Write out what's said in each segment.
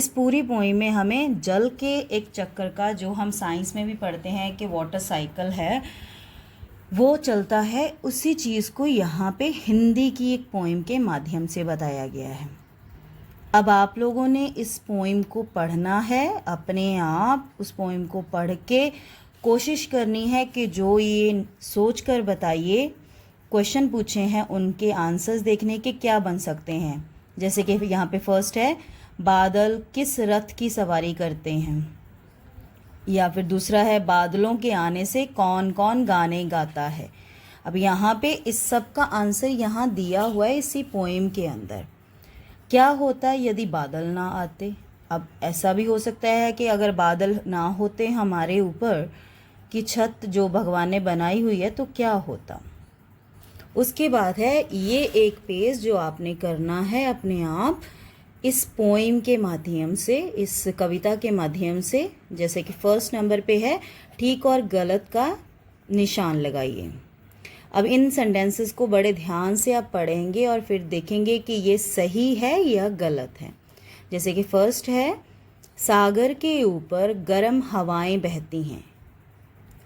इस पूरी पोइम में हमें जल के एक चक्कर का, जो हम साइंस में भी पढ़ते हैं कि वाटर साइकिल है, वो चलता है, उसी चीज़ को यहाँ पे हिंदी की एक पोइम के माध्यम से बताया गया है। अब आप लोगों ने इस पोइम को पढ़ना है, अपने आप उस पोइम को पढ़ के कोशिश करनी है कि जो ये सोच कर बताइए क्वेश्चन पूछे हैं उनके आंसर्स देखने के क्या बन सकते हैं। जैसे कि यहाँ पे फर्स्ट है, बादल किस रथ की सवारी करते हैं, या फिर दूसरा है, बादलों के आने से कौन कौन गाने गाता है। अब यहाँ पे इस सब का आंसर यहाँ दिया हुआ है इसी पोइम के अंदर। क्या होता यदि बादल ना आते? अब ऐसा भी हो सकता है कि अगर बादल ना होते हमारे ऊपर की छत जो भगवान ने बनाई हुई है तो क्या होता। उसके बाद है ये एक पेज जो आपने करना है अपने आप इस पोइम के माध्यम से, इस कविता के माध्यम से। जैसे कि फर्स्ट नंबर पे है, ठीक और गलत का निशान लगाइए। अब इन सेंटेंसेस को बड़े ध्यान से आप पढ़ेंगे और फिर देखेंगे कि ये सही है या गलत है। जैसे कि फर्स्ट है, सागर के ऊपर गर्म हवाएं बहती हैं।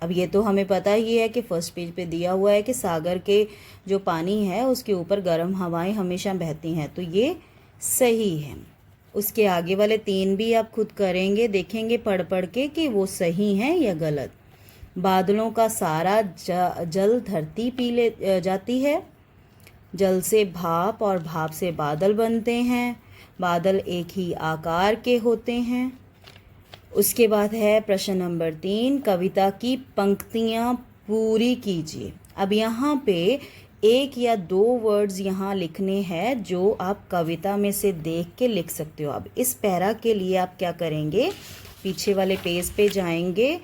अब ये तो हमें पता ही है कि फर्स्ट पेज पे दिया हुआ है कि सागर के जो पानी है उसके ऊपर गर्म हवाएं हमेशा बहती हैं, तो ये सही है। उसके आगे वाले तीन भी आप खुद करेंगे, देखेंगे पढ़ पढ़ के कि वो सही हैं या गलत। बादलों का सारा जल धरती पी ले जाती है, जल से भाप और भाप से बादल बनते हैं, बादल एक ही आकार के होते हैं। उसके बाद है प्रश्न नंबर 3, कविता की पंक्तियाँ पूरी कीजिए। अब यहाँ पे एक या दो वर्ड्स यहाँ लिखने हैं जो आप कविता में से देख के लिख सकते हो। अब इस पैरा के लिए आप क्या करेंगे, पीछे वाले पेज पे जाएंगे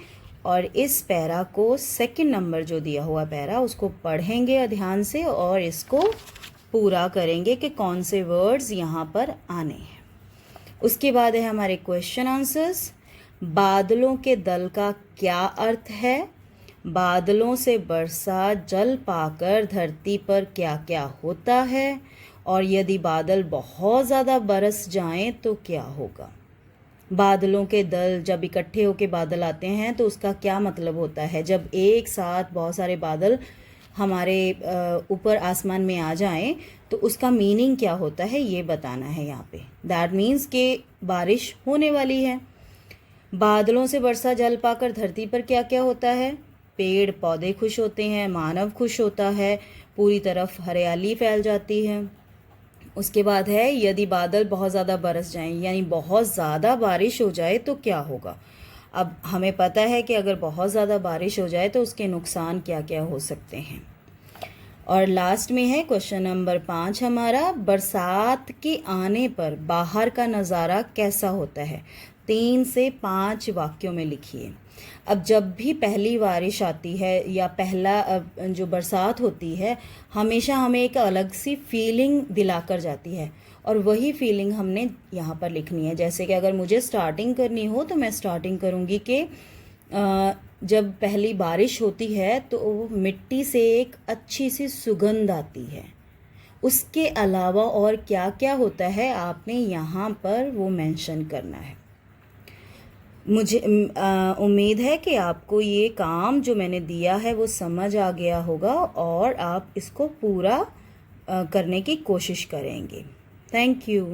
और इस पैरा को, सेकंड नंबर जो दिया हुआ पैरा, उसको पढ़ेंगे ध्यान से और इसको पूरा करेंगे कि कौन से वर्ड्स यहाँ पर आने हैं। उसके बाद है हमारे क्वेश्चन आंसर्स। बादलों के दल का क्या अर्थ है? बादलों से बरसा जल पाकर धरती पर क्या क्या होता है? और यदि बादल बहुत ज़्यादा बरस जाएं तो क्या होगा? बादलों के दल जब इकट्ठे होकर बादल आते हैं तो उसका क्या मतलब होता है? जब एक साथ बहुत सारे बादल हमारे ऊपर आसमान में आ जाएं तो उसका मीनिंग क्या होता है, ये बताना है यहाँ पे। दैट मीन्स कि बारिश होने वाली है। बादलों से बरसा जल पाकर धरती पर क्या क्या होता है? पेड़ पौधे खुश होते हैं, मानव खुश होता है, पूरी तरफ हरियाली फैल जाती है। उसके बाद है, यदि बादल बहुत ज़्यादा बरस जाएं, यानी बहुत ज़्यादा बारिश हो जाए तो क्या होगा? अब हमें पता है कि अगर बहुत ज़्यादा बारिश हो जाए तो उसके नुकसान क्या क्या हो सकते हैं। और लास्ट में है क्वेश्चन नंबर 5 हमारा, बरसात के आने पर बाहर का नज़ारा कैसा होता है? 3 से 5 वाक्यों में लिखिए। अब जब भी पहली बारिश आती है या पहला जो बरसात होती है, हमेशा हमें एक अलग सी फीलिंग दिलाकर जाती है और वही फीलिंग हमने यहाँ पर लिखनी है। जैसे कि अगर मुझे स्टार्टिंग करनी हो तो मैं स्टार्टिंग करूँगी कि जब पहली बारिश होती है तो मिट्टी से एक अच्छी सी सुगंध आती है। उसके अलावा और क्या क्या होता है आपने यहाँ पर वो मेंशन करना है। मुझे उम्मीद है कि आपको ये काम जो मैंने दिया है वो समझ आ गया होगा और आप इसको पूरा करने की कोशिश करेंगे। Thank you.